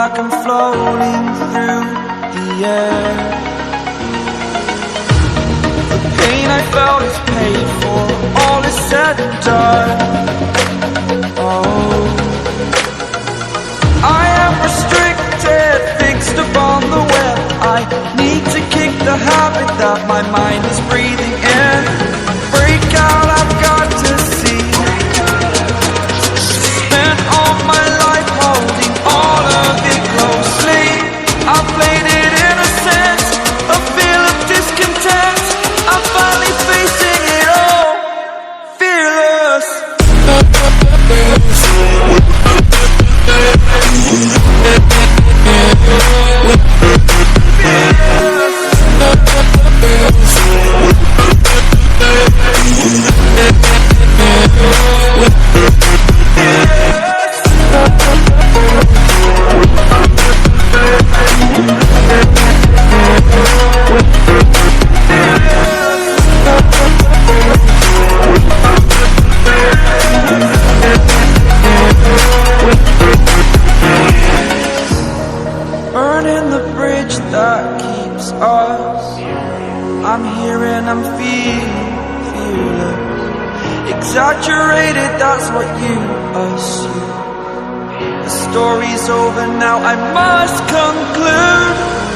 like I'm floating through the air. The pain I felt is paid for, all is said and done. Oh, I am restricted, fixed upon the web. I need to kick the habit that my mind is breathing in. Break out, I've got to see. Spent all my life holding all of it closely. I played it innocent, a feel of discontent. I'm finally facing it all, fearless. Burning the bridge that keeps us. I'm here and I'm feeling fearless. Exaggerated, that's what you assume. The story's over now, I must conclude.